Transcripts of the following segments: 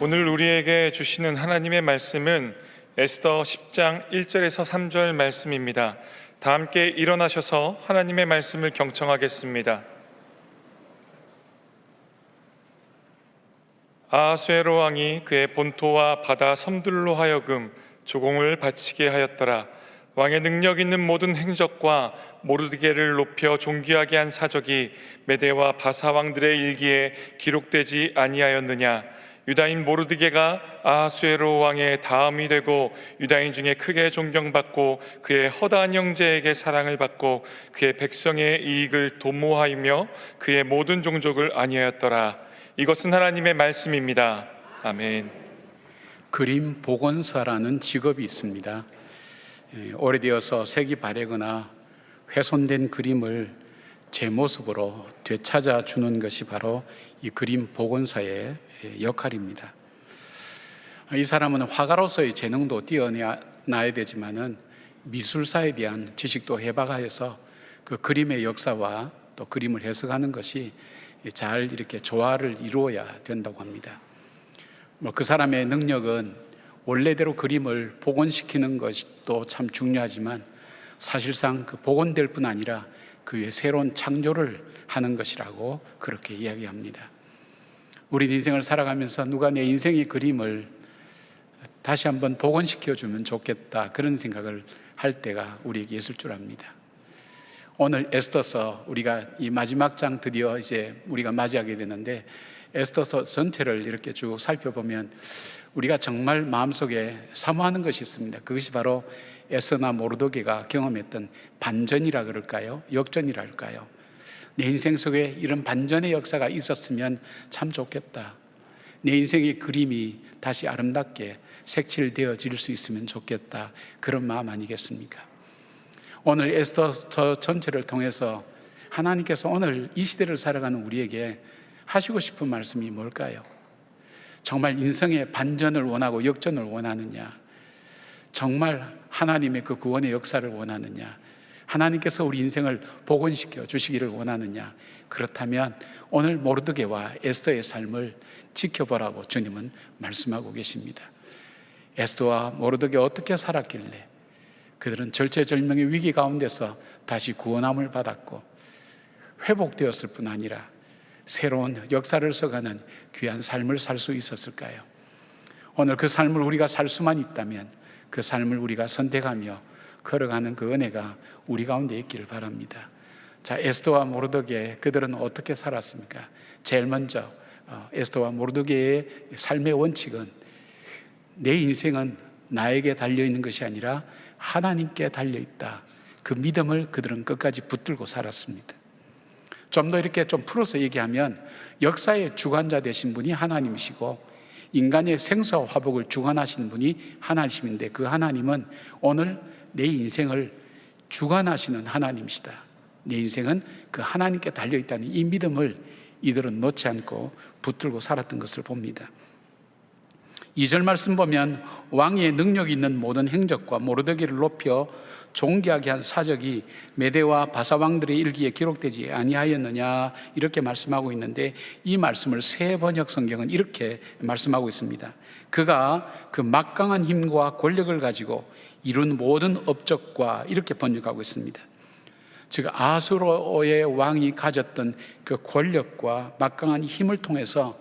오늘 우리에게 주시는 하나님의 말씀은 에스더 10장 1절에서 3절 말씀입니다. 다 함께 일어나셔서 하나님의 말씀을 경청하겠습니다. 아하수에로 왕이 그의 본토와 바다 섬들로 하여금 조공을 바치게 하였더라. 왕의 능력 있는 모든 행적과 모르드게를 높여 존귀하게 한 사적이 메대와 바사 왕들의 일기에 기록되지 아니하였느냐. 유다인 모르드게가 아하수에로 왕의 다음이 되고 유다인 중에 크게 존경받고 그의 허다한 형제에게 사랑을 받고 그의 백성의 이익을 도모하며 그의 모든 종족을 아니하였더라. 이것은 하나님의 말씀입니다. 아멘. 그림 복원사라는 직업이 있습니다. 오래되어서 색이 바래거나 훼손된 그림을 제 모습으로 되찾아 주는 것이 바로 이 그림 복원사의 역할입니다. 이 사람은 화가로서의 재능도 뛰어나야 되지만은 미술사에 대한 지식도 해박하여서 그 그림의 역사와 또 그림을 해석하는 것이 잘 이렇게 조화를 이루어야 된다고 합니다. 그 사람의 능력은 원래대로 그림을 복원시키는 것도 참 중요하지만 사실상 그 복원될 뿐 아니라 그 위에 새로운 창조를 하는 것이라고 그렇게 이야기합니다. 우리 인생을 살아가면서 누가 내 인생의 그림을 다시 한번 복원시켜주면 좋겠다, 그런 생각을 할 때가 우리에게 있을 줄 압니다. 오늘 에스더서 우리가 이 마지막 장 드디어 이제 우리가 맞이하게 되는데, 에스더서 전체를 이렇게 쭉 살펴보면 우리가 정말 마음속에 사모하는 것이 있습니다. 그것이 바로 에스더나 모르드게가 경험했던 반전이라 그럴까요? 역전이라 할까요? 내 인생 속에 이런 반전의 역사가 있었으면 참 좋겠다. 내 인생의 그림이 다시 아름답게 색칠되어질 수 있으면 좋겠다, 그런 마음 아니겠습니까? 오늘 에스더 전체를 통해서 하나님께서 오늘 이 시대를 살아가는 우리에게 하시고 싶은 말씀이 뭘까요? 정말 인생의 반전을 원하고 역전을 원하느냐? 정말 하나님의 그 구원의 역사를 원하느냐? 하나님께서 우리 인생을 복원시켜 주시기를 원하느냐? 그렇다면 오늘 모르드게와 에스더의 삶을 지켜보라고 주님은 말씀하고 계십니다. 에스더와 모르드게 어떻게 살았길래 그들은 절체절명의 위기 가운데서 다시 구원함을 받았고 회복되었을 뿐 아니라 새로운 역사를 써가는 귀한 삶을 살 수 있었을까요? 오늘 그 삶을 우리가 살 수만 있다면 그 삶을 우리가 선택하며 걸어가는 그 은혜가 우리 가운데 있기를 바랍니다. 자, 에스더와 모르드게, 그들은 어떻게 살았습니까? 제일 먼저 에스더와 모르드게의 삶의 원칙은 내 인생은 나에게 달려있는 것이 아니라 하나님께 달려있다, 그 믿음을 그들은 끝까지 붙들고 살았습니다. 좀 더 이렇게 좀 풀어서 얘기하면 역사의 주관자 되신 분이 하나님이시고 인간의 생사와 화복을 주관하시는 분이 하나님인데, 그 하나님은 오늘 내 인생을 주관하시는 하나님이시다. 내 인생은 그 하나님께 달려있다는 이 믿음을 이들은 놓지 않고 붙들고 살았던 것을 봅니다. 2절 말씀 보면 왕의 능력 있는 모든 행적과 모르드게를 높여 존귀하게 한 사적이 메대와 바사 왕들의 일기에 기록되지 아니하였느냐, 이렇게 말씀하고 있는데, 이 말씀을 새 번역 성경은 이렇게 말씀하고 있습니다. 그가 그 막강한 힘과 권력을 가지고 이룬 모든 업적과, 이렇게 번역하고 있습니다. 즉 아수르의 왕이 가졌던 그 권력과 막강한 힘을 통해서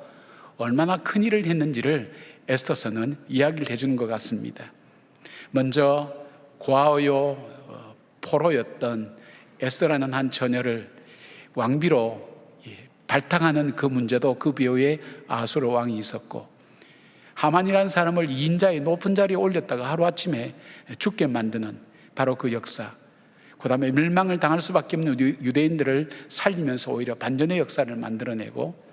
얼마나 큰 일을 했는지를 에스더서는 이야기를 해주는 것 같습니다. 먼저 고아요 포로였던 에스더라는 한 처녀를 왕비로 발탁하는 그 문제도 그 비호에 아수르 왕이 있었고, 하만이라는 사람을 2인자의 높은 자리에 올렸다가 하루아침에 죽게 만드는 바로 그 역사, 그 다음에 멸망을 당할 수밖에 없는 유대인들을 살리면서 오히려 반전의 역사를 만들어내고,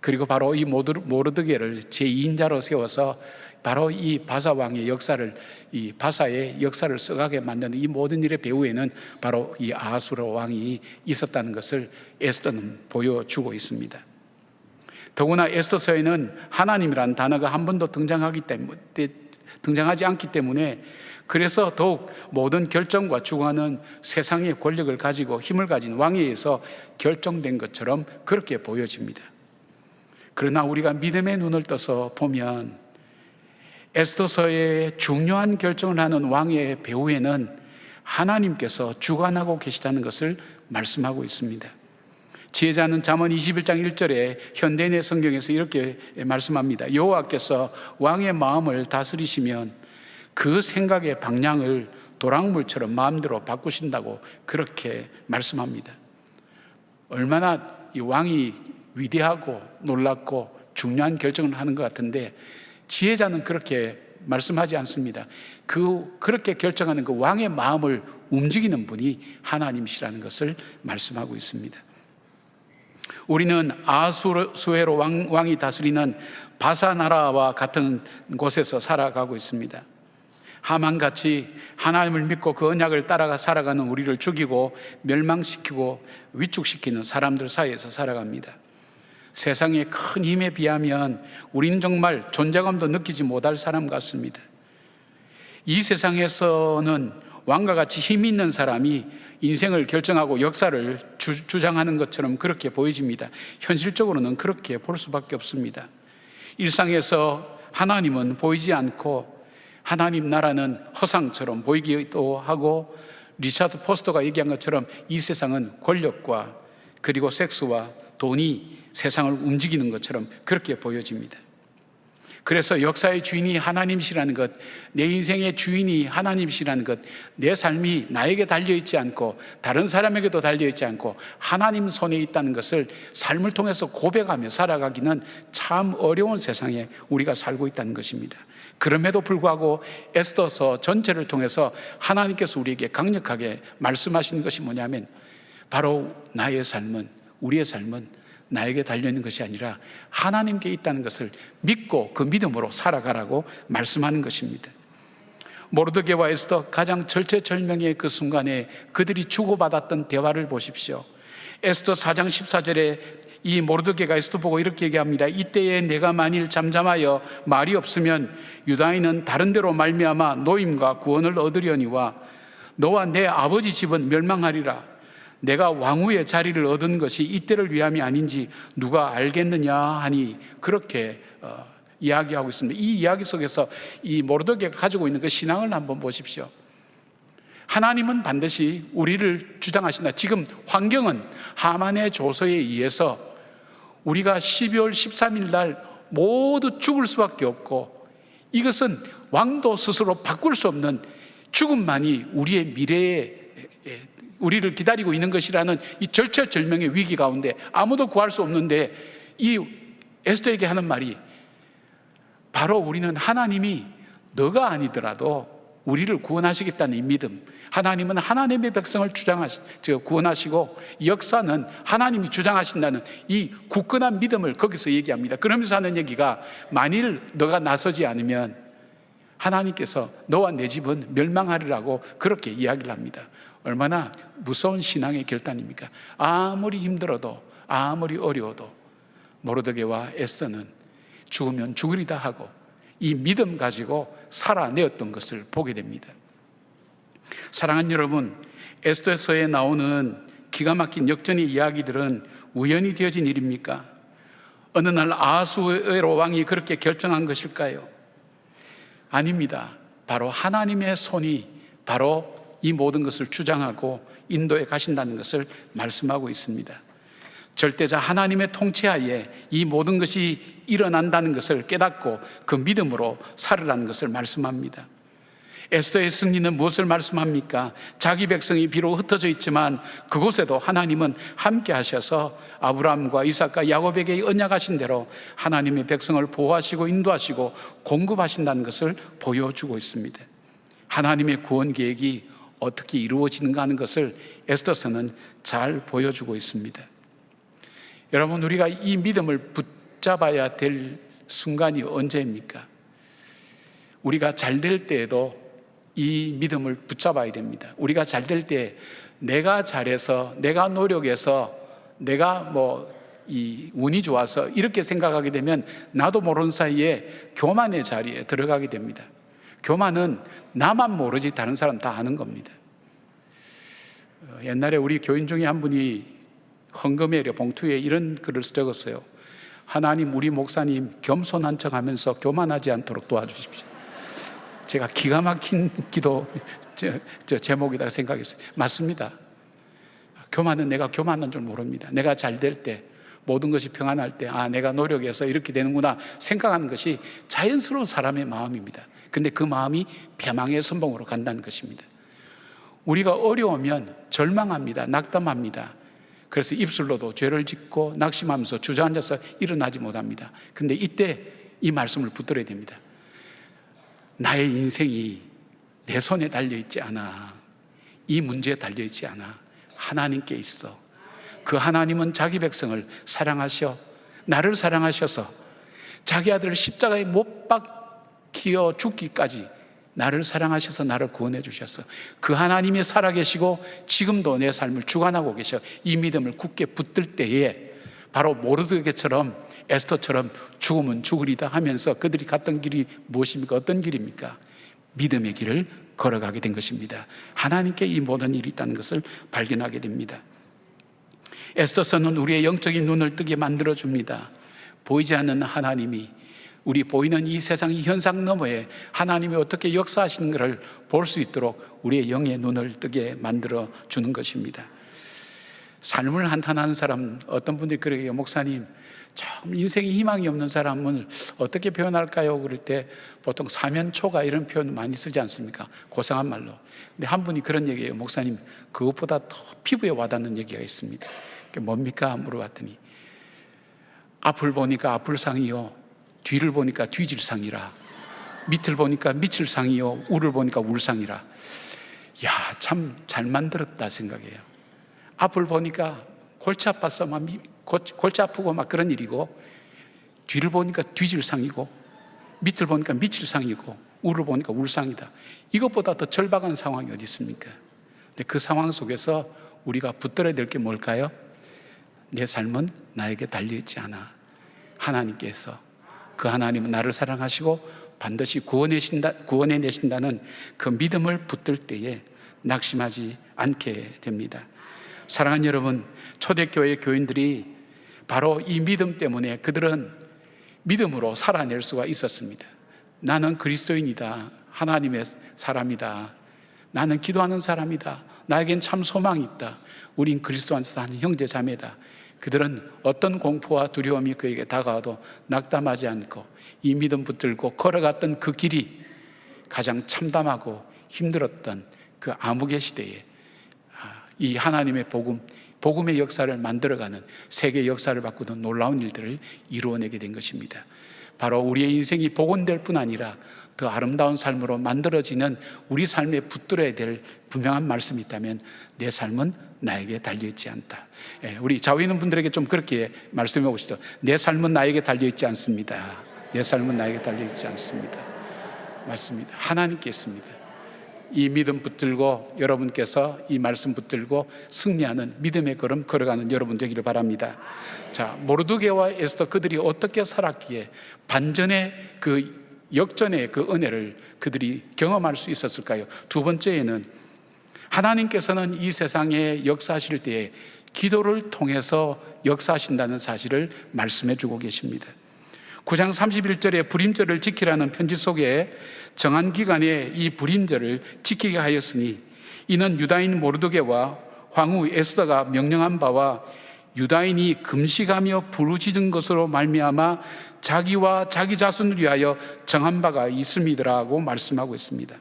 그리고 바로 이 모르드게를 제2인자로 세워서 바로 이 바사 왕의 역사를, 이 바사의 역사를 써가게 만드는 이 모든 일의 배후에는 바로 이 아하수르 왕이 있었다는 것을 에스더는 보여주고 있습니다. 더구나 에스더서에는 하나님이라는 단어가 한 번도 등장하지 않기 때문에, 그래서 더욱 모든 결정과 주관은 세상의 권력을 가지고 힘을 가진 왕에 의해서 결정된 것처럼 그렇게 보여집니다. 그러나 우리가 믿음의 눈을 떠서 보면 에스더서의 중요한 결정을 하는 왕의 배후에는 하나님께서 주관하고 계시다는 것을 말씀하고 있습니다. 지혜자는 잠언 21장 1절에 현대인의 성경에서 이렇게 말씀합니다. 여호와께서 왕의 마음을 다스리시면 그 생각의 방향을 도랑물처럼 마음대로 바꾸신다고 그렇게 말씀합니다. 얼마나 이 왕이 위대하고 놀랍고 중요한 결정을 하는 것 같은데 지혜자는 그렇게 말씀하지 않습니다. 그렇게 결정하는 그 왕의 마음을 움직이는 분이 하나님이시라는 것을 말씀하고 있습니다. 우리는 아수에로 왕이 다스리는 바사 나라와 같은 곳에서 살아가고 있습니다. 하만같이 하나님을 믿고 그 언약을 따라가 살아가는 우리를 죽이고 멸망시키고 위축시키는 사람들 사이에서 살아갑니다. 세상의 큰 힘에 비하면 우리는 정말 존재감도 느끼지 못할 사람 같습니다. 이 세상에서는 왕과 같이 힘 있는 사람이 인생을 결정하고 역사를 주장하는 것처럼 그렇게 보여집니다. 현실적으로는 그렇게 볼 수밖에 없습니다. 일상에서 하나님은 보이지 않고 하나님 나라는 허상처럼 보이기도 하고, 리차드 포스터가 얘기한 것처럼 이 세상은 권력과 그리고 섹스와 돈이 세상을 움직이는 것처럼 그렇게 보여집니다. 그래서 역사의 주인이 하나님이시라는 것, 내 인생의 주인이 하나님이시라는 것, 내 삶이 나에게 달려있지 않고 다른 사람에게도 달려있지 않고 하나님 손에 있다는 것을 삶을 통해서 고백하며 살아가기는 참 어려운 세상에 우리가 살고 있다는 것입니다. 그럼에도 불구하고 에스더서 전체를 통해서 하나님께서 우리에게 강력하게 말씀하시는 것이 뭐냐면, 바로 나의 삶은, 우리의 삶은 나에게 달려있는 것이 아니라 하나님께 있다는 것을 믿고 그 믿음으로 살아가라고 말씀하는 것입니다. 모르드게와 에스더 가장 절체절명의 그 순간에 그들이 주고받았던 대화를 보십시오. 에스더 4장 14절에 이 모르드게가 에스더 보고 이렇게 얘기합니다. 이때에 내가 만일 잠잠하여 말이 없으면 유다인은 다른 데로 말미암아 노임과 구원을 얻으려니와 너와 내 아버지 집은 멸망하리라. 내가 왕후의 자리를 얻은 것이 이때를 위함이 아닌지 누가 알겠느냐 하니 그렇게 이야기하고 있습니다. 이 이야기 속에서 이 모르드게가 가지고 있는 그 신앙을 한번 보십시오. 하나님은 반드시 우리를 주장하신다. 지금 환경은 하만의 조서에 의해서 우리가 12월 13일 날 모두 죽을 수밖에 없고, 이것은 왕도 스스로 바꿀 수 없는 죽음만이 우리의 미래에 우리를 기다리고 있는 것이라는 이 절체절명의 위기 가운데 아무도 구할 수 없는데, 이 에스더에게 하는 말이 바로 우리는 하나님이 너가 아니더라도 우리를 구원하시겠다는 이 믿음, 하나님은 하나님의 백성을 구원하시고 역사는 하나님이 주장하신다는 이 굳건한 믿음을 거기서 얘기합니다. 그러면서 하는 얘기가, 만일 너가 나서지 않으면 하나님께서 너와 내 집은 멸망하리라고 그렇게 이야기를 합니다. 얼마나 무서운 신앙의 결단입니까? 아무리 힘들어도 아무리 어려워도 모르드게와 에스더는 죽으면 죽으리다 하고 이 믿음 가지고 살아내었던 것을 보게 됩니다. 사랑하는 여러분, 에스더서에 나오는 기가 막힌 역전의 이야기들은 우연히 되어진 일입니까? 어느 날 아수에로 왕이 그렇게 결정한 것일까요? 아닙니다. 바로 하나님의 손이 바로 이 모든 것을 주장하고 인도에 가신다는 것을 말씀하고 있습니다. 절대자 하나님의 통치하에 이 모든 것이 일어난다는 것을 깨닫고 그 믿음으로 살으라는 것을 말씀합니다. 에스더의 승리는 무엇을 말씀합니까? 자기 백성이 비록 흩어져 있지만 그곳에도 하나님은 함께 하셔서 아브라함과 이삭과 야곱에게 언약하신 대로 하나님의 백성을 보호하시고 인도하시고 공급하신다는 것을 보여주고 있습니다. 하나님의 구원 계획이 어떻게 이루어지는가 하는 것을 에스더서는 잘 보여주고 있습니다. 여러분, 우리가 이 믿음을 붙잡아야 될 순간이 언제입니까? 우리가 잘 될 때에도 이 믿음을 붙잡아야 됩니다. 우리가 잘 될 때 내가 잘해서, 내가 노력해서, 내가 이 운이 좋아서 이렇게 생각하게 되면 나도 모르는 사이에 교만의 자리에 들어가게 됩니다. 교만은 나만 모르지 다른 사람 다 아는 겁니다. 옛날에 우리 교인 중에 한 분이 헌금에 봉투에 이런 글을 적었어요. 하나님, 우리 목사님 겸손한 척하면서 교만하지 않도록 도와주십시오. 제가 기가 막힌 기도 제목이다 생각했어요. 맞습니다. 교만은 내가 교만한 줄 모릅니다. 내가 잘 될 때, 모든 것이 평안할 때, 내가 노력해서 이렇게 되는구나 생각하는 것이 자연스러운 사람의 마음입니다. 근데 그 마음이 패망의 선봉으로 간다는 것입니다. 우리가 어려우면 절망합니다. 낙담합니다. 그래서 입술로도 죄를 짓고 낙심하면서 주저앉아서 일어나지 못합니다. 근데 이때 이 말씀을 붙들어야 됩니다. 나의 인생이 내 손에 달려있지 않아. 이 문제에 달려있지 않아. 하나님께 있어. 그 하나님은 자기 백성을 사랑하셔 나를 사랑하셔서 자기 아들을 십자가에 못 박혀 죽기까지 나를 사랑하셔서 나를 구원해 주셨어. 그 하나님이 살아계시고 지금도 내 삶을 주관하고 계셔. 이 믿음을 굳게 붙들 때에 바로 모르드게처럼, 에스더처럼 죽으면 죽으리다 하면서 그들이 갔던 길이 무엇입니까? 어떤 길입니까? 믿음의 길을 걸어가게 된 것입니다. 하나님께 이 모든 일이 있다는 것을 발견하게 됩니다. 에스더서는 우리의 영적인 눈을 뜨게 만들어줍니다. 보이지 않는 하나님이, 우리 보이는 이 세상, 이 현상 너머에 하나님이 어떻게 역사하시는 것을 볼 수 있도록 우리의 영의 눈을 뜨게 만들어주는 것입니다. 삶을 한탄하는 사람, 어떤 분들이 그러게요. 목사님, 참 인생에 희망이 없는 사람을 어떻게 표현할까요? 그럴 때 보통 사면초가 이런 표현 많이 쓰지 않습니까? 고상한 말로. 근데 한 분이 그런 얘기예요. 목사님, 그것보다 더 피부에 와닿는 얘기가 있습니다. 그게 뭡니까? 물어봤더니 앞을 보니까 앞을상이요, 뒤를 보니까 뒤질상이라, 밑을 보니까 밑을상이요, 우를 보니까 울상이라. 야, 참 잘 만들었다 생각해요. 앞을 보니까 골치 아파서 막 골치 아프고 막 그런 일이고, 뒤를 보니까 뒤질상이고, 밑을 보니까 밑질상이고, 우를 보니까 울상이다. 이것보다 더 절박한 상황이 어디 있습니까? 근데 그 상황 속에서 우리가 붙들어야 될 게 뭘까요? 내 삶은 나에게 달려있지 않아. 하나님께서, 그 하나님은 나를 사랑하시고 반드시 구원해내신다는 그 믿음을 붙들 때에 낙심하지 않게 됩니다. 사랑하는 여러분, 초대교회 교인들이 바로 이 믿음 때문에 그들은 믿음으로 살아낼 수가 있었습니다. 나는 그리스도인이다. 하나님의 사람이다. 나는 기도하는 사람이다. 나에겐 참 소망이 있다. 우린 그리스도 안에서 사는 형제 자매다. 그들은 어떤 공포와 두려움이 그에게 다가와도 낙담하지 않고 이 믿음 붙들고 걸어갔던 그 길이 가장 참담하고 힘들었던 그 암흑의 시대에 이 하나님의 복음의 역사를 만들어가는, 세계 역사를 바꾸는 놀라운 일들을 이루어내게 된 것입니다. 바로 우리의 인생이 복원될 뿐 아니라 더 아름다운 삶으로 만들어지는 우리 삶에 붙들어야 될 분명한 말씀이 있다면 내 삶은 나에게 달려있지 않다. 우리 좌우에 있는 분들에게 좀 그렇게 말씀해 보시죠. 내 삶은 나에게 달려있지 않습니다. 내 삶은 나에게 달려있지 않습니다. 맞습니다. 하나님께 있습니다. 이 믿음 붙들고 여러분께서 이 말씀 붙들고 승리하는 믿음의 걸음 걸어가는 여러분 되기를 바랍니다. 자, 모르드게와 에스더, 그들이 어떻게 살았기에 반전의 그 역전의 그 은혜를 그들이 경험할 수 있었을까요? 두 번째에는 하나님께서는 이 세상에 역사하실 때에 기도를 통해서 역사하신다는 사실을 말씀해 주고 계십니다. 9장 31절에 불임절을 지키라는 편지 속에 정한 기간에 이 불임절을 지키게 하였으니 이는 유다인 모르드게와 황후 에스더가 명령한 바와 유다인이 금식하며 부르짖은 것으로 말미암아 자기와 자기 자손을 위하여 정한 바가 있음이더라고 말씀하고 있습니다.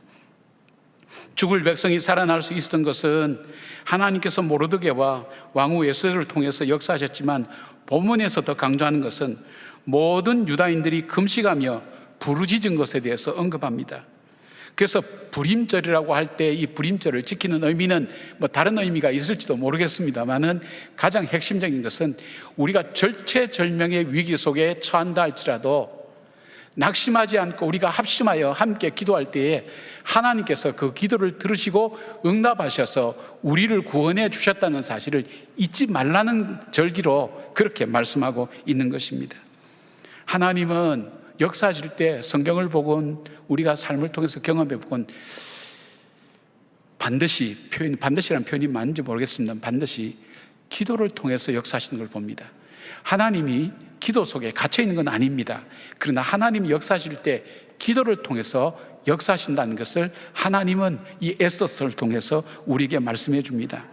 죽을 백성이 살아날 수 있었던 것은 하나님께서 모르드게와 왕후 에스더를 통해서 역사하셨지만, 본문에서 더 강조하는 것은 모든 유다인들이 금식하며 부르짖은 것에 대해서 언급합니다. 그래서 불임절이라고 할 때 이 불임절을 지키는 의미는 뭐 다른 의미가 있을지도 모르겠습니다만은 가장 핵심적인 것은 우리가 절체절명의 위기 속에 처한다 할지라도 낙심하지 않고 우리가 합심하여 함께 기도할 때에 하나님께서 그 기도를 들으시고 응답하셔서 우리를 구원해 주셨다는 사실을 잊지 말라는 절기로 그렇게 말씀하고 있는 것입니다. 하나님은 역사하실 때 성경을 보건 우리가 삶을 통해서 경험해 보건 반드시라는 표현이 맞는지 모르겠습니다. 반드시 기도를 통해서 역사하시는 걸 봅니다. 하나님이 기도 속에 갇혀 있는 건 아닙니다. 그러나 하나님이 역사하실 때 기도를 통해서 역사하신다는 것을 하나님은 이 에스더서를 통해서 우리에게 말씀해 줍니다.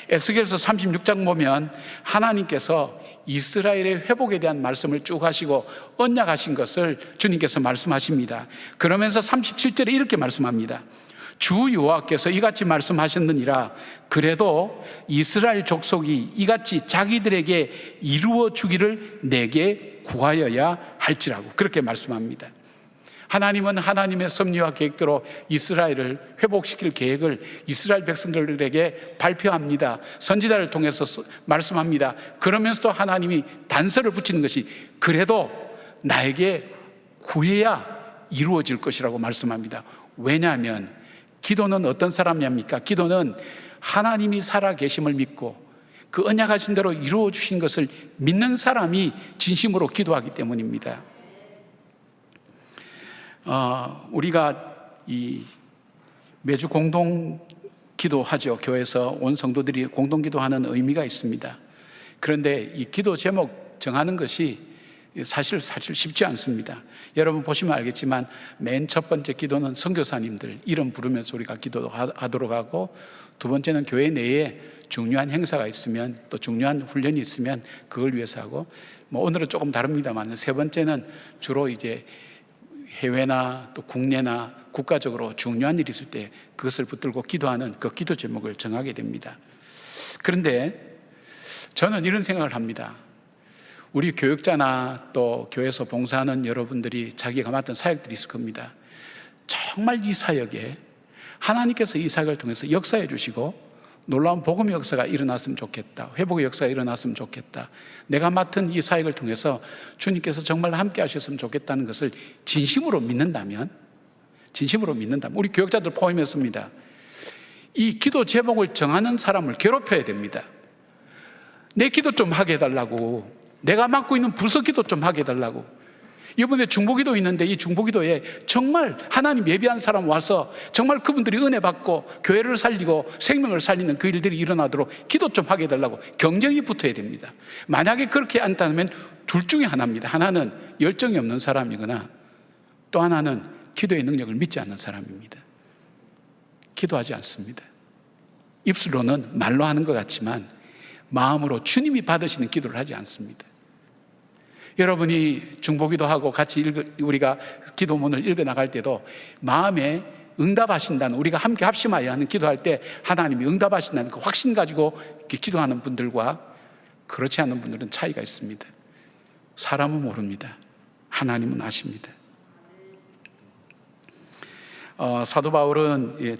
에스겔서 36장 보면 하나님께서 이스라엘의 회복에 대한 말씀을 쭉 하시고 언약하신 것을 주님께서 말씀하십니다. 그러면서 37절에 이렇게 말씀합니다. 주 여호와께서 이같이 말씀하셨느니라. 그래도 이스라엘 족속이 이같이 자기들에게 이루어 주기를 내게 구하여야 할지라고 그렇게 말씀합니다. 하나님은 하나님의 섭리와 계획대로 이스라엘을 회복시킬 계획을 이스라엘 백성들에게 발표합니다. 선지자를 통해서 말씀합니다. 그러면서도 하나님이 단서를 붙이는 것이 그래도 나에게 구해야 이루어질 것이라고 말씀합니다. 왜냐하면 기도는 어떤 사람입니까? 기도는 하나님이 살아계심을 믿고 그 언약하신 대로 이루어 주신 것을 믿는 사람이 진심으로 기도하기 때문입니다. 우리가 매주 공동 기도하죠. 교회에서 온 성도들이 공동 기도하는 의미가 있습니다. 그런데 이 기도 제목 정하는 것이 사실 쉽지 않습니다. 여러분 보시면 알겠지만 맨 첫 번째 기도는 선교사님들 이름 부르면서 우리가 기도하도록 하고, 두 번째는 교회 내에 중요한 행사가 있으면 또 중요한 훈련이 있으면 그걸 위해서 하고, 오늘은 조금 다릅니다만 세 번째는 주로 이제 해외나 또 국내나 국가적으로 중요한 일이 있을 때 그것을 붙들고 기도하는 그 기도 제목을 정하게 됩니다. 그런데 저는 이런 생각을 합니다. 우리 교육자나 또 교회에서 봉사하는 여러분들이 자기가 맡은 사역들이 있을 겁니다. 정말 이 사역에 하나님께서 이 사역을 통해서 역사해 주시고 놀라운 복음의 역사가 일어났으면 좋겠다, 회복의 역사가 일어났으면 좋겠다, 내가 맡은 이 사역을 통해서 주님께서 정말 함께 하셨으면 좋겠다는 것을 진심으로 믿는다면 우리 교육자들 포함했습니다. 이 기도 제목을 정하는 사람을 괴롭혀야 됩니다. 내 기도 좀 하게 해달라고, 내가 맡고 있는 부서 기도 좀 하게 해달라고. 이번에 중보기도 있는데 이 중보기도에 정말 하나님 예비한 사람 와서 정말 그분들이 은혜 받고 교회를 살리고 생명을 살리는 그 일들이 일어나도록 기도 좀 하게 해달라고 경쟁이 붙어야 됩니다. 만약에 그렇게 안다면 둘 중에 하나입니다. 하나는 열정이 없는 사람이거나 또 하나는 기도의 능력을 믿지 않는 사람입니다. 기도하지 않습니다. 입술로는 말로 하는 것 같지만 마음으로 주님이 받으시는 기도를 하지 않습니다. 여러분이 중보기도 하고 같이 우리가 기도문을 읽어나갈 때도 마음에 응답하신다는, 우리가 함께 합심하여 하는 기도할 때 하나님이 응답하신다는 그 확신 가지고 기도하는 분들과 그렇지 않은 분들은 차이가 있습니다. 사람은 모릅니다. 하나님은 아십니다. 사도 바울은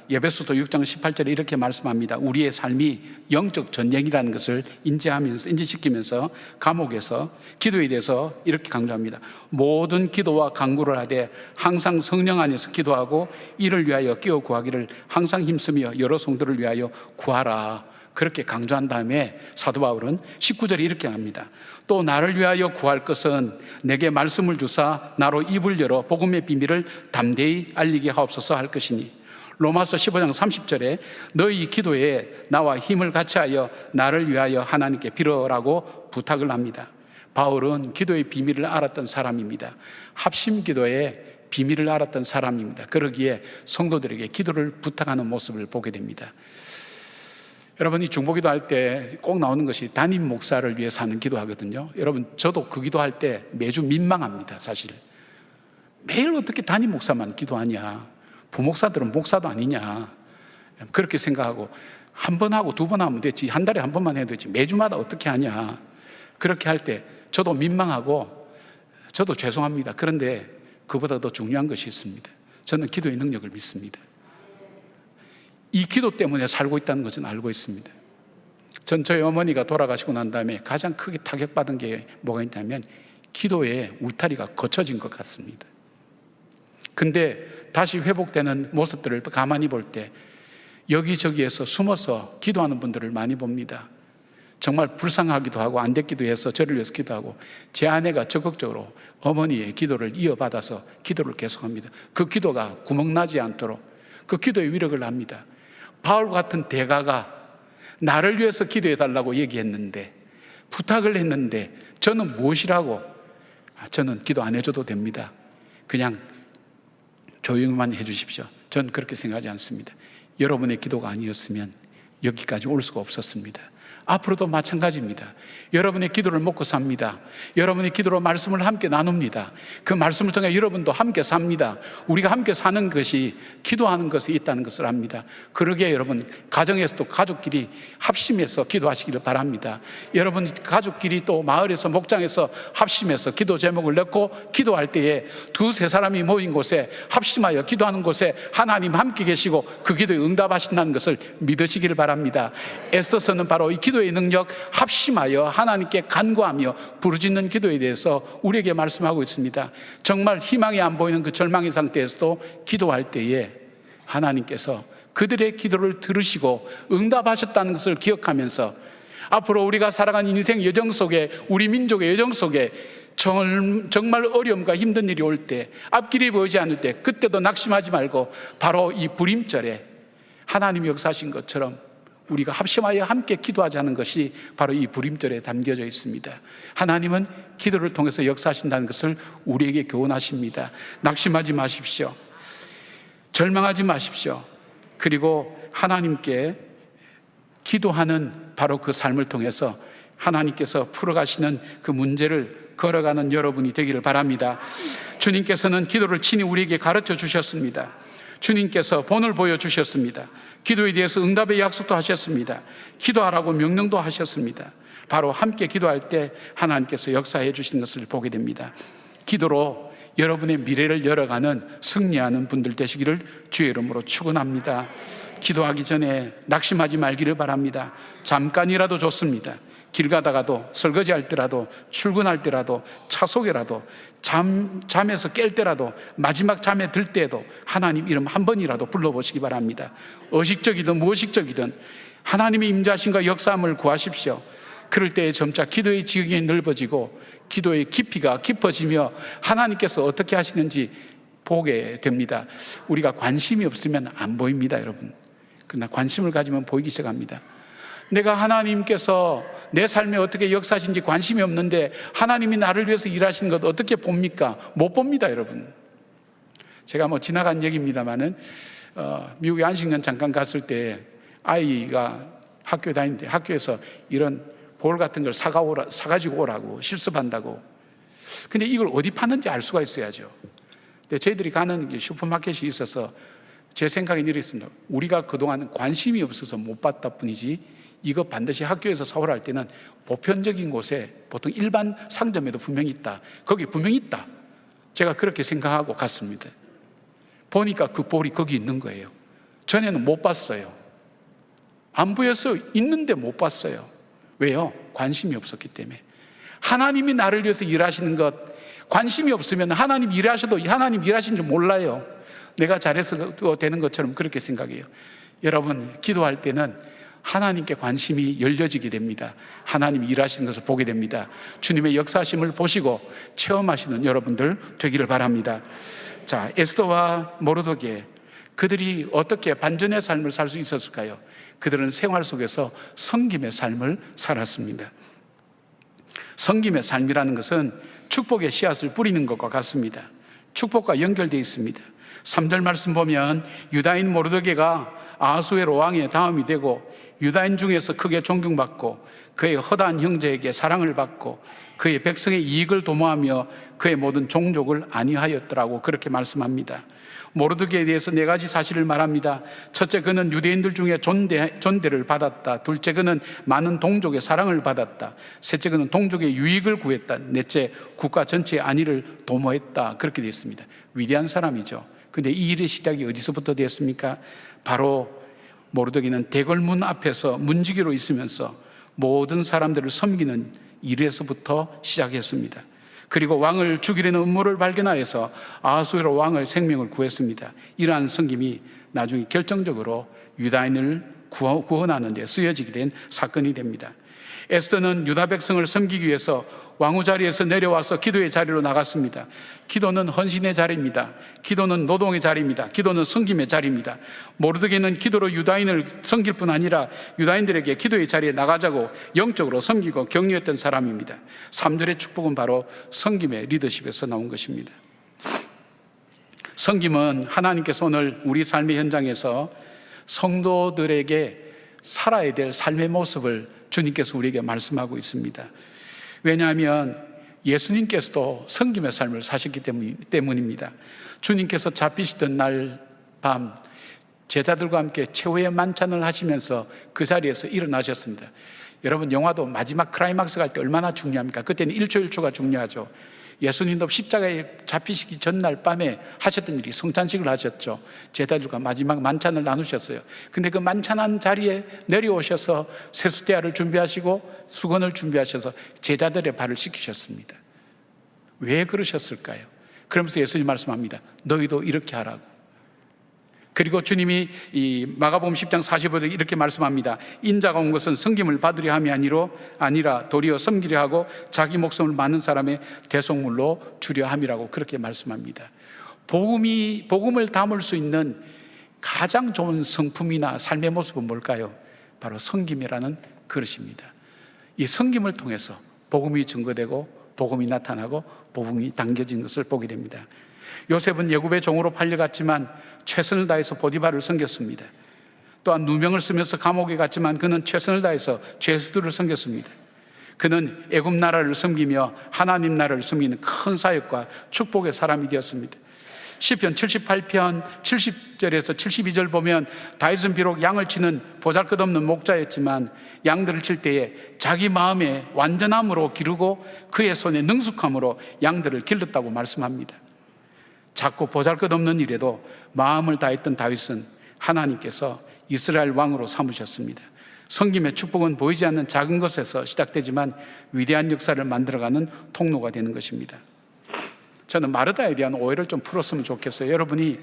에베소서 6장 18절에 이렇게 말씀합니다. 우리의 삶이 영적 전쟁이라는 것을 인지시키면서 감옥에서 기도에 대해서 이렇게 강조합니다. 모든 기도와 간구를 하되 항상 성령 안에서 기도하고 이를 위하여 끼어 구하기를 항상 힘쓰며 여러 성도를 위하여 구하라. 그렇게 강조한 다음에 사도 바울은 19절에 이렇게 합니다. 또 나를 위하여 구할 것은 내게 말씀을 주사 나로 입을 열어 복음의 비밀을 담대히 알리게 하옵소서 할 것이니, 로마서 15장 30절에 너희 기도에 나와 힘을 같이 하여 나를 위하여 하나님께 빌어라고 부탁을 합니다. 바울은 기도의 비밀을 알았던 사람입니다. 합심 기도의 비밀을 알았던 사람입니다. 그러기에 성도들에게 기도를 부탁하는 모습을 보게 됩니다. 여러분이 중보기도 할 때 꼭 나오는 것이 담임 목사를 위해서 하는 기도하거든요. 여러분, 저도 그 기도할 때 매주 민망합니다. 사실 매일 어떻게 담임 목사만 기도하냐, 부목사들은 목사도 아니냐, 그렇게 생각하고 한 번 하고 두 번 하면 되지, 한 달에 한 번만 해도 되지, 매주마다 어떻게 하냐, 그렇게 할 때 저도 민망하고 저도 죄송합니다. 그런데 그보다 더 중요한 것이 있습니다. 저는 기도의 능력을 믿습니다. 이 기도 때문에 살고 있다는 것은 알고 있습니다. 전 저희 어머니가 돌아가시고 난 다음에 가장 크게 타격받은 게 뭐가 있냐면 기도의 울타리가 거쳐진 것 같습니다. 근데 다시 회복되는 모습들을 가만히 볼 때 여기저기에서 숨어서 기도하는 분들을 많이 봅니다. 정말 불쌍하기도 하고 안 됐기도 해서 저를 위해서 기도하고, 제 아내가 적극적으로 어머니의 기도를 이어받아서 기도를 계속합니다. 그 기도가 구멍나지 않도록 그 기도의 위력을 압니다. 바울 같은 대가가 나를 위해서 기도해 달라고 얘기했는데 부탁을 했는데 저는 무엇이라고? 저는 기도 안 해줘도 됩니다. 그냥 조용히만 해주십시오. 저는 그렇게 생각하지 않습니다. 여러분의 기도가 아니었으면 여기까지 올 수가 없었습니다. 앞으로도 마찬가지입니다. 여러분의 기도를 먹고 삽니다. 여러분의 기도로 말씀을 함께 나눕니다. 그 말씀을 통해 여러분도 함께 삽니다. 우리가 함께 사는 것이 기도하는 것에 있다는 것을 압니다. 그러기에 여러분 가정에서도 가족끼리 합심해서 기도하시기를 바랍니다. 여러분 가족끼리 또 마을에서 목장에서 합심해서 기도 제목을 넣고 기도할 때에 두세 사람이 모인 곳에 합심하여 기도하는 곳에 하나님 함께 계시고 그 기도에 응답하신다는 것을 믿으시기를 바랍니다. 에스더서는 바로 이 기도의 능력, 합심하여 하나님께 간구하며 부르짖는 기도에 대해서 우리에게 말씀하고 있습니다. 정말 희망이 안 보이는 그 절망의 상태에서도 기도할 때에 하나님께서 그들의 기도를 들으시고 응답하셨다는 것을 기억하면서 앞으로 우리가 살아가는 인생 여정 속에, 우리 민족의 여정 속에 정말 어려움과 힘든 일이 올 때, 앞길이 보이지 않을 때, 그때도 낙심하지 말고 바로 이 불임절에 하나님이 역사하신 것처럼 우리가 합심하여 함께 기도하자는 것이 바로 이 불임절에 담겨져 있습니다. 하나님은 기도를 통해서 역사하신다는 것을 우리에게 교훈하십니다. 낙심하지 마십시오. 절망하지 마십시오. 그리고 하나님께 기도하는 바로 그 삶을 통해서 하나님께서 풀어가시는 그 문제를 걸어가는 여러분이 되기를 바랍니다. 주님께서는 기도를 친히 우리에게 가르쳐 주셨습니다. 주님께서 본을 보여주셨습니다. 기도에 대해서 응답의 약속도 하셨습니다. 기도하라고 명령도 하셨습니다. 바로 함께 기도할 때 하나님께서 역사해 주신 것을 보게 됩니다. 기도로 여러분의 미래를 열어가는 승리하는 분들 되시기를 주의 이름으로 축원합니다. 기도하기 전에 낙심하지 말기를 바랍니다. 잠깐이라도 좋습니다. 길 가다가도, 설거지할 때라도, 출근할 때라도, 차 속에라도, 잠에서 깰 때라도, 마지막 잠에 들 때에도 하나님 이름 한 번이라도 불러보시기 바랍니다. 의식적이든 무의식적이든 하나님의 임재하심과 역사함을 구하십시오. 그럴 때에 점차 기도의 지경이 넓어지고 기도의 깊이가 깊어지며 하나님께서 어떻게 하시는지 보게 됩니다. 우리가 관심이 없으면 안 보입니다, 여러분. 그러나 관심을 가지면 보이기 시작합니다. 내가 하나님께서 내 삶에 어떻게 역사하신지 관심이 없는데 하나님이 나를 위해서 일하시는 것 어떻게 봅니까? 못 봅니다, 여러분. 제가 지나간 얘기입니다만은 미국에 안식년 잠깐 갔을 때 아이가 학교 다니는데 학교에서 이런 볼 같은 걸 사가지고 오라고 실습한다고. 근데 이걸 어디 파는지 알 수가 있어야죠. 근데 저희들이 가는 슈퍼마켓이 있어서 제 생각엔 이랬습니다. 우리가 그동안 관심이 없어서 못 봤다 뿐이지 이거 반드시 학교에서 사오라 할 때는 보편적인 곳에 보통 일반 상점에도 분명히 있다. 거기 분명히 있다. 제가 그렇게 생각하고 갔습니다. 보니까 그 볼이 거기 있는 거예요. 전에는 못 봤어요. 안 보여서 있는데 못 봤어요. 왜요? 관심이 없었기 때문에. 하나님이 나를 위해서 일하시는 것, 관심이 없으면 하나님 일하셔도 하나님 일하시는 줄 몰라요. 내가 잘해서 되는 것처럼 그렇게 생각해요. 여러분, 기도할 때는 하나님께 관심이 열려지게 됩니다. 하나님이 일하시는 것을 보게 됩니다. 주님의 역사심을 보시고 체험하시는 여러분들 되기를 바랍니다. 자, 에스더와 모르드게, 그들이 어떻게 반전의 삶을 살 수 있었을까요? 그들은 생활 속에서 섬김의 삶을 살았습니다. 섬김의 삶이라는 것은 축복의 씨앗을 뿌리는 것과 같습니다. 축복과 연결되어 있습니다. 3절 말씀 보면 유다인 모르드게가 아하수에로 왕의 다음이 되고 유다인 중에서 크게 존경받고 그의 허다한 형제에게 사랑을 받고 그의 백성의 이익을 도모하며 그의 모든 종족을 안위하였더라고 그렇게 말씀합니다. 모르드게에 대해서 4가지 사실을 말합니다. 첫째, 그는 유대인들 중에 존대를 받았다. 둘째, 그는 많은 동족의 사랑을 받았다. 셋째, 그는 동족의 유익을 구했다. 넷째, 국가 전체의 안위를 도모했다. 그렇게 되어 있습니다. 위대한 사람이죠. 근데 이 일의 시작이 어디서부터 되었습니까? 바로 모르드게는 대궐문 앞에서 문지기로 있으면서 모든 사람들을 섬기는 일에서부터 시작했습니다. 그리고 왕을 죽이려는 음모를 발견하여서 아하수에로 왕의 생명을 구했습니다. 이러한 섬김이 나중에 결정적으로 유다인을 구원하는 데 쓰여지게 된 사건이 됩니다. 에스더는 유다 백성을 섬기기 위해서 왕후 자리에서 내려와서 기도의 자리로 나갔습니다. 기도는 헌신의 자리입니다. 기도는 노동의 자리입니다. 기도는 섬김의 자리입니다. 모르드게는 기도로 유다인을 섬길 뿐 아니라 유다인들에게 기도의 자리에 나가자고 영적으로 섬기고 격려했던 사람입니다. 3절의 축복은 바로 섬김의 리더십에서 나온 것입니다. 섬김은 하나님께서 오늘 우리 삶의 현장에서 성도들에게 살아야 될 삶의 모습을 주님께서 우리에게 말씀하고 있습니다. 왜냐하면 예수님께서도 섬김의 삶을 사셨기 때문입니다. 주님께서 잡히시던 날 밤 제자들과 함께 최후의 만찬을 하시면서 그 자리에서 일어나셨습니다. 여러분, 영화도 마지막 클라이막스 갈 때 얼마나 중요합니까? 그때는 1초 1초가 중요하죠. 예수님도 십자가에 잡히시기 전날 밤에 하셨던 일이 성찬식을 하셨죠. 제자들과 마지막 만찬을 나누셨어요. 근데 그 만찬한 자리에 내려오셔서 세수대야를 준비하시고 수건을 준비하셔서 제자들의 발을 씻기셨습니다. 왜 그러셨을까요? 그러면서 예수님 말씀합니다. 너희도 이렇게 하라고. 그리고 주님이 이 마가복음 10장 45절에 이렇게 말씀합니다. 인자가 온 것은 섬김을 받으려 함이 아니라 도리어 섬기려 하고 자기 목숨을 많은 사람의 대속물로 주려 함이라고 그렇게 말씀합니다. 복음을 담을 수 있는 가장 좋은 성품이나 삶의 모습은 뭘까요? 바로 섬김이라는 그릇입니다. 이 섬김을 통해서 복음이 증거되고 복음이 나타나고 복음이 당겨진 것을 보게 됩니다. 요셉은 애굽의 종으로 팔려갔지만 최선을 다해서 보디발을 섬겼습니다. 또한 누명을 쓰면서 감옥에 갔지만 그는 최선을 다해서 죄수들을 섬겼습니다. 그는 애굽 나라를 섬기며 하나님 나라를 섬기는 큰 사역과 축복의 사람이 되었습니다. 시편 78편 70절에서 72절 보면 다윗은 비록 양을 치는 보잘것없는 목자였지만 양들을 칠 때에 자기 마음에 완전함으로 기르고 그의 손에 능숙함으로 양들을 길렀다고 말씀합니다. 작고 보잘것없는 일에도 마음을 다했던 다윗은 하나님께서 이스라엘 왕으로 삼으셨습니다. 섬김의 축복은 보이지 않는 작은 것에서 시작되지만 위대한 역사를 만들어가는 통로가 되는 것입니다. 저는 마르다에 대한 오해를 좀 풀었으면 좋겠어요. 여러분이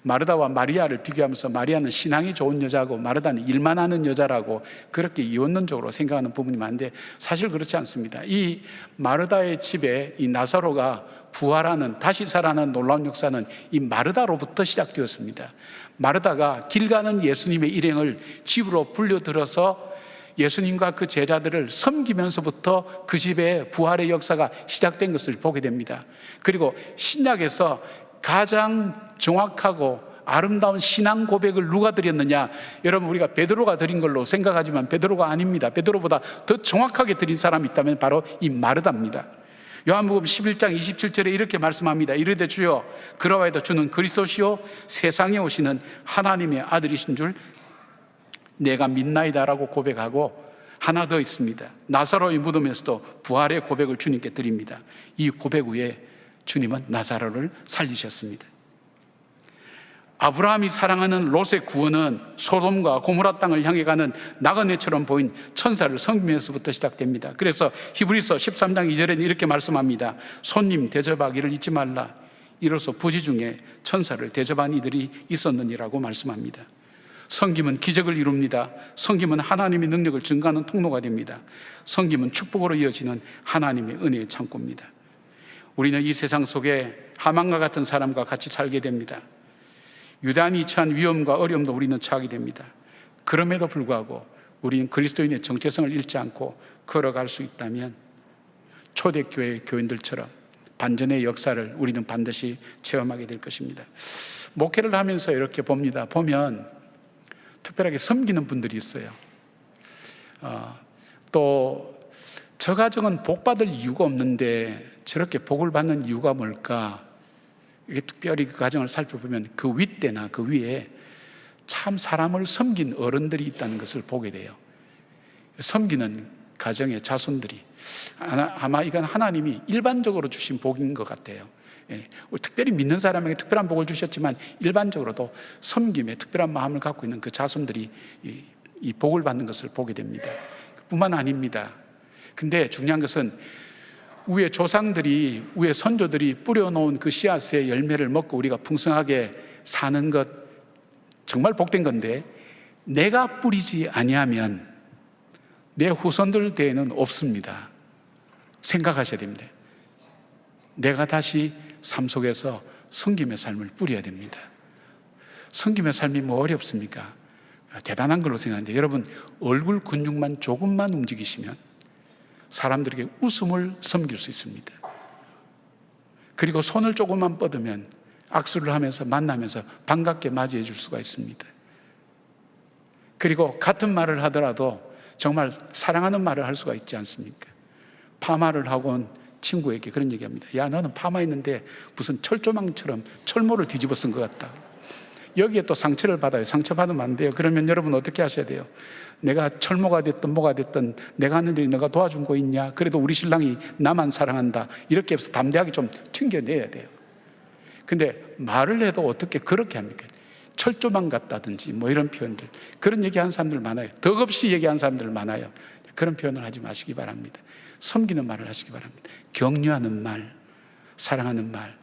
마르다와 마리아를 비교하면서 마리아는 신앙이 좋은 여자고 마르다는 일만 하는 여자라고 그렇게 이원론적으로 생각하는 부분이 많은데 사실 그렇지 않습니다. 이 마르다의 집에 이 나사로가 부활하는, 다시 살아나는 놀라운 역사는 이 마르다로부터 시작되었습니다. 마르다가 길 가는 예수님의 일행을 집으로 불려들어서 예수님과 그 제자들을 섬기면서부터 그 집에 부활의 역사가 시작된 것을 보게 됩니다. 그리고 신약에서 가장 정확하고 아름다운 신앙 고백을 누가 드렸느냐? 여러분, 우리가 베드로가 드린 걸로 생각하지만 베드로가 아닙니다. 베드로보다 더 정확하게 드린 사람이 있다면 바로 이 마르다입니다. 요한복음 11장 27절에 이렇게 말씀합니다. 이르되 주여 그러하여도 주는 그리스도시요 세상에 오시는 하나님의 아들이신 줄 내가 믿나이다라고 고백하고 하나 더 있습니다. 나사로의 무덤에서도 부활의 고백을 주님께 드립니다. 이 고백 후에 주님은 나사로를 살리셨습니다. 아브라함이 사랑하는 롯의 구원은 소돔과 고모라 땅을 향해 가는 나그네처럼 보인 천사를 섬기면서부터 시작됩니다. 그래서 히브리서 13장 2절에는 이렇게 말씀합니다. 손님 대접하기를 잊지 말라. 이로써 부지 중에 천사를 대접한 이들이 있었느니라고 말씀합니다. 섬김은 기적을 이룹니다. 섬김은 하나님의 능력을 증가하는 통로가 됩니다. 섬김은 축복으로 이어지는 하나님의 은혜의 창고입니다. 우리는 이 세상 속에 하만과 같은 사람과 같이 살게 됩니다. 유단이 처한 위험과 어려움도 우리는 처하게 됩니다. 그럼에도 불구하고 우리는 그리스도인의 정체성을 잃지 않고 걸어갈 수 있다면 초대교회 교인들처럼 반전의 역사를 우리는 반드시 체험하게 될 것입니다. 목회를 하면서 이렇게 봅니다. 보면 특별하게 섬기는 분들이 있어요. 또 저 가정은 복 받을 이유가 없는데 저렇게 복을 받는 이유가 뭘까? 이게 특별히 그 가정을 살펴보면 그 윗대나 그 위에 참 사람을 섬긴 어른들이 있다는 것을 보게 돼요. 섬기는 가정의 자손들이 아마 이건 하나님이 일반적으로 주신 복인 것 같아요. 특별히 믿는 사람에게 특별한 복을 주셨지만 일반적으로도 섬김에 특별한 마음을 갖고 있는 그 자손들이 이 복을 받는 것을 보게 됩니다. 뿐만 아닙니다. 근데 중요한 것은 위에 조상들이, 위에 선조들이 뿌려놓은 그 씨앗의 열매를 먹고 우리가 풍성하게 사는 것 정말 복된 건데 내가 뿌리지 아니하면 내 후손들 대에는 없습니다. 생각하셔야 됩니다. 내가 다시 삶 속에서 섬김의 삶을 뿌려야 됩니다. 섬김의 삶이 뭐 어렵습니까? 대단한 걸로 생각하는데, 여러분 얼굴 근육만 조금만 움직이시면 사람들에게 웃음을 섬길 수 있습니다. 그리고 손을 조금만 뻗으면 악수를 하면서 만나면서 반갑게 맞이해 줄 수가 있습니다. 그리고 같은 말을 하더라도 정말 사랑하는 말을 할 수가 있지 않습니까? 파마를 하고 온 친구에게 그런 얘기합니다. 야, 너는 파마했는데 무슨 철조망처럼 철모를 뒤집어 쓴 것 같다. 여기에 또 상처를 받아요. 상처받으면 안 돼요. 그러면 여러분 어떻게 하셔야 돼요? 내가 철모가 됐든 뭐가 됐든 내가 하는 일이 너가 도와준 거 있냐? 그래도 우리 신랑이 나만 사랑한다. 이렇게 해서 담대하게 좀 튕겨내야 돼요. 근데 말을 해도 어떻게 그렇게 합니까? 철조망 같다든지 뭐 이런 표현들, 그런 얘기하는 사람들 많아요. 덕없이 얘기하는 사람들 많아요. 그런 표현을 하지 마시기 바랍니다. 섬기는 말을 하시기 바랍니다. 격려하는 말, 사랑하는 말,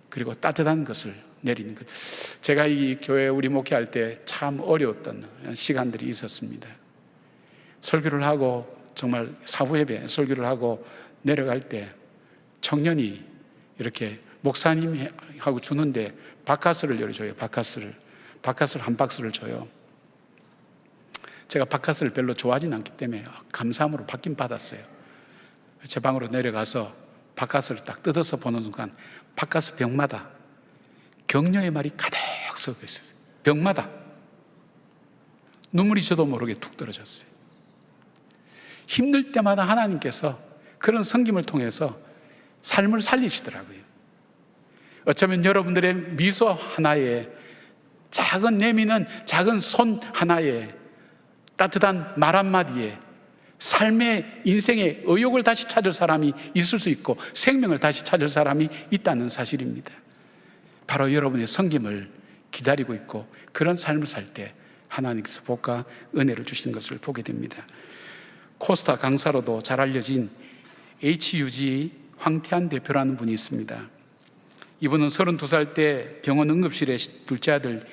그리고 따뜻한 것을 내리는 것. 제가 이 교회 우리 목회할 때 참 어려웠던 시간들이 있었습니다. 설교를 하고 정말 사부 예배 설교를 하고 내려갈 때 청년이 이렇게 목사님하고 주는데 바카스를 열어줘요. 바카스를 한 박스를 줘요. 제가 바카스를 별로 좋아하진 않기 때문에 감사함으로 받긴 받았어요. 제 방으로 내려가서 바카스를 딱 뜯어서 보는 순간 바카스 병마다 격려의 말이 가득 섞여 있었어요. 병마다 눈물이 저도 모르게 툭 떨어졌어요. 힘들 때마다 하나님께서 그런 섬김을 통해서 삶을 살리시더라고요. 어쩌면 여러분들의 미소 하나에, 작은 내미는 작은 손 하나에, 따뜻한 말 한마디에 삶의 인생의 의욕을 다시 찾을 사람이 있을 수 있고 생명을 다시 찾을 사람이 있다는 사실입니다. 바로 여러분의 섬김을 기다리고 있고 그런 삶을 살 때 하나님께서 복과 은혜를 주시는 것을 보게 됩니다. 코스타 강사로도 잘 알려진 HUG 황태한 대표라는 분이 있습니다. 이분은 32살 때 병원 응급실에 둘째 아들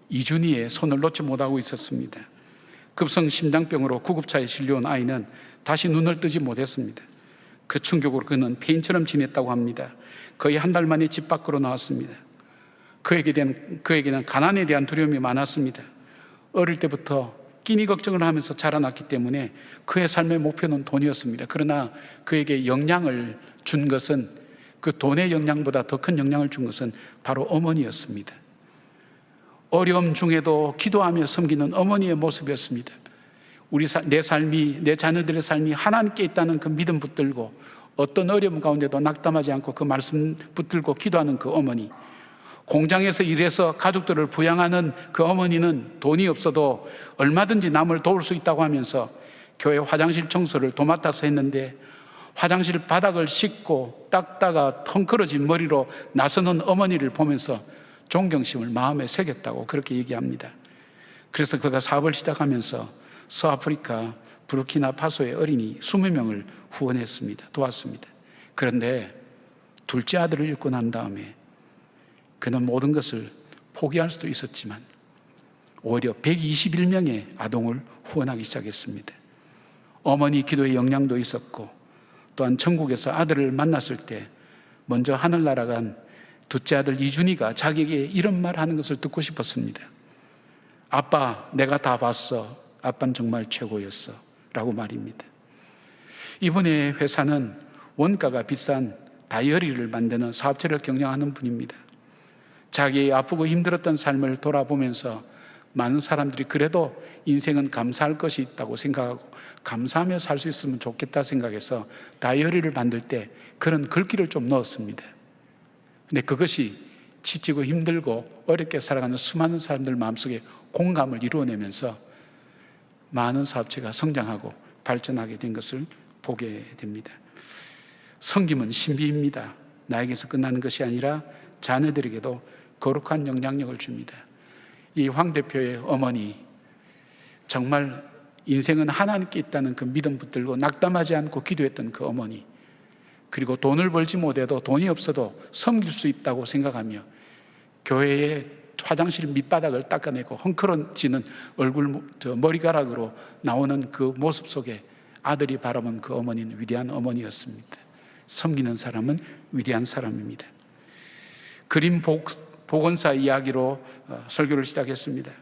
이준희의 손을 놓지 못하고 있었습니다. 급성 심장병으로 구급차에 실려온 아이는 다시 눈을 뜨지 못했습니다. 그 충격으로 그는 폐인처럼 지냈다고 합니다. 거의 한 달 만에 집 밖으로 나왔습니다. 그에게는 가난에 대한 두려움이 많았습니다. 어릴 때부터 끼니 걱정을 하면서 자라났기 때문에 그의 삶의 목표는 돈이었습니다. 그러나 그에게 영향을 준 것은, 그 돈의 영향보다 더 큰 영향을 준 것은 바로 어머니였습니다. 어려움 중에도 기도하며 섬기는 어머니의 모습이었습니다. 내 삶이, 내 자녀들의 삶이 하나님께 있다는 그 믿음 붙들고 어떤 어려움 가운데도 낙담하지 않고 그 말씀 붙들고 기도하는 그 어머니, 공장에서 일해서 가족들을 부양하는 그 어머니는 돈이 없어도 얼마든지 남을 도울 수 있다고 하면서 교회 화장실 청소를 도맡아서 했는데 화장실 바닥을 씻고 닦다가 텅크러진 머리로 나서는 어머니를 보면서 존경심을 마음에 새겼다고 그렇게 얘기합니다. 그래서 그가 사업을 시작하면서 서아프리카 부르키나파소의 어린이 20명을 후원했습니다. 도왔습니다. 그런데 둘째 아들을 잃고 난 다음에 그는 모든 것을 포기할 수도 있었지만 오히려 121명의 아동을 후원하기 시작했습니다. 어머니 기도의 영향도 있었고 또한 천국에서 아들을 만났을 때 먼저 하늘 날아간 둘째 아들 이준희가 자기에게 이런 말 하는 것을 듣고 싶었습니다. 아빠, 내가 다 봤어. 아빠는 정말 최고였어. 라고 말입니다. 이분의 회사는 원가가 비싼 다이어리를 만드는 사업체를 경영하는 분입니다. 자기의 아프고 힘들었던 삶을 돌아보면서 많은 사람들이 그래도 인생은 감사할 것이 있다고 생각하고 감사하며 살 수 있으면 좋겠다 생각해서 다이어리를 만들 때 그런 글귀를 좀 넣었습니다. 근데 그것이 지치고 힘들고 어렵게 살아가는 수많은 사람들 마음속에 공감을 이루어내면서 많은 사업체가 성장하고 발전하게 된 것을 보게 됩니다. 섬김은 신비입니다. 나에게서 끝나는 것이 아니라 자녀들에게도 거룩한 영향력을 줍니다. 이 황 대표의 어머니, 정말 인생은 하나님께 있다는 그 믿음 붙들고 낙담하지 않고 기도했던 그 어머니, 그리고 돈을 벌지 못해도 돈이 없어도 섬길 수 있다고 생각하며 교회의 화장실 밑바닥을 닦아내고 헝클어지는 얼굴, 머리카락으로 나오는 그 모습 속에 아들이 바라본 그 어머니는 위대한 어머니였습니다. 섬기는 사람은 위대한 사람입니다. 그림 복원사 이야기로 설교를 시작했습니다.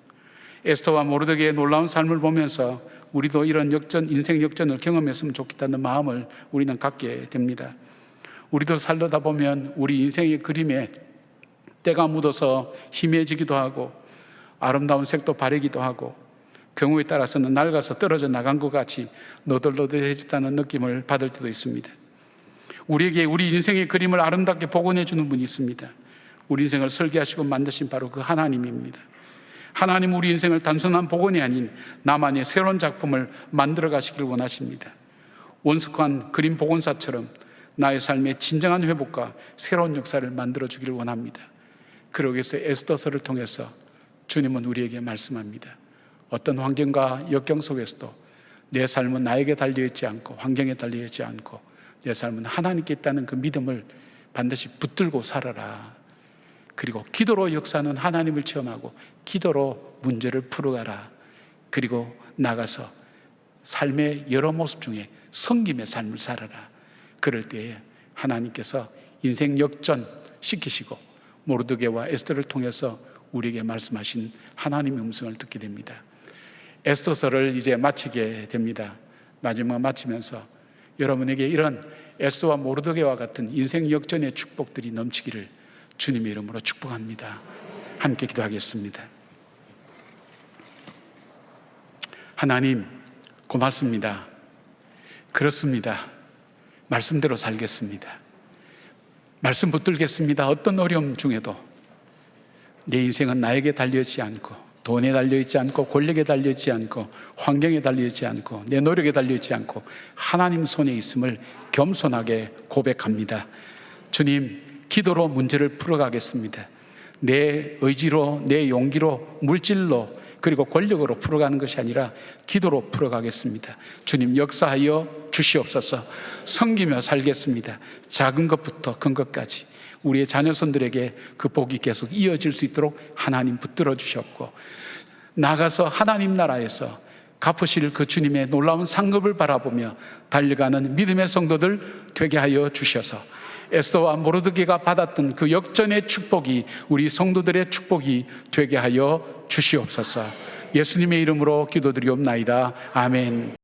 에스더와 모르드게의 놀라운 삶을 보면서 우리도 이런 인생 역전을 경험했으면 좋겠다는 마음을 우리는 갖게 됩니다. 우리도 살다 보면 우리 인생의 그림에 때가 묻어서 희미해지기도 하고 아름다운 색도 바래기도 하고 경우에 따라서는 낡아서 떨어져 나간 것 같이 너덜너덜해졌다는 느낌을 받을 때도 있습니다. 우리에게 우리 인생의 그림을 아름답게 복원해 주는 분이 있습니다. 우리 인생을 설계하시고 만드신 바로 그 하나님입니다. 하나님 우리 인생을 단순한 복원이 아닌 나만의 새로운 작품을 만들어 가시길 원하십니다. 원숙한 그림 복원사처럼 나의 삶의 진정한 회복과 새로운 역사를 만들어 주기를 원합니다. 그러기 위해서 에스더서를 통해서 주님은 우리에게 말씀합니다. 어떤 환경과 역경 속에서도 내 삶은 나에게 달려있지 않고 환경에 달려있지 않고 내 삶은 하나님께 있다는 그 믿음을 반드시 붙들고 살아라. 그리고 기도로 역사는 하나님을 체험하고 기도로 문제를 풀어가라. 그리고 나가서 삶의 여러 모습 중에 섬김의 삶을 살아라. 그럴 때에 하나님께서 인생 역전 시키시고 모르드게와 에스더를 통해서 우리에게 말씀하신 하나님의 음성을 듣게 됩니다. 에스더서를 이제 마치게 됩니다. 마지막 마치면서 여러분에게 이런 에스더와 모르드게와 같은 인생 역전의 축복들이 넘치기를 주님의 이름으로 축복합니다. 함께 기도하겠습니다. 하나님 고맙습니다. 그렇습니다. 말씀대로 살겠습니다. 말씀 붙들겠습니다. 어떤 어려움 중에도 내 인생은 나에게 달려있지 않고 돈에 달려있지 않고 권력에 달려있지 않고 환경에 달려있지 않고 내 노력에 달려있지 않고 하나님 손에 있음을 겸손하게 고백합니다. 주님, 기도로 문제를 풀어가겠습니다. 내 의지로, 내 용기로, 물질로, 그리고 권력으로 풀어가는 것이 아니라 기도로 풀어가겠습니다. 주님 역사하여 주시옵소서. 섬기며 살겠습니다. 작은 것부터 큰 것까지 우리의 자녀손들에게 그 복이 계속 이어질 수 있도록 하나님 붙들어 주셨고, 나가서 하나님 나라에서 갚으실 그 주님의 놀라운 상급을 바라보며 달려가는 믿음의 성도들 되게 하여 주셔서 에스더와 모르드게가 받았던 그 역전의 축복이 우리 성도들의 축복이 되게 하여 주시옵소서. 예수님의 이름으로 기도드리옵나이다. 아멘.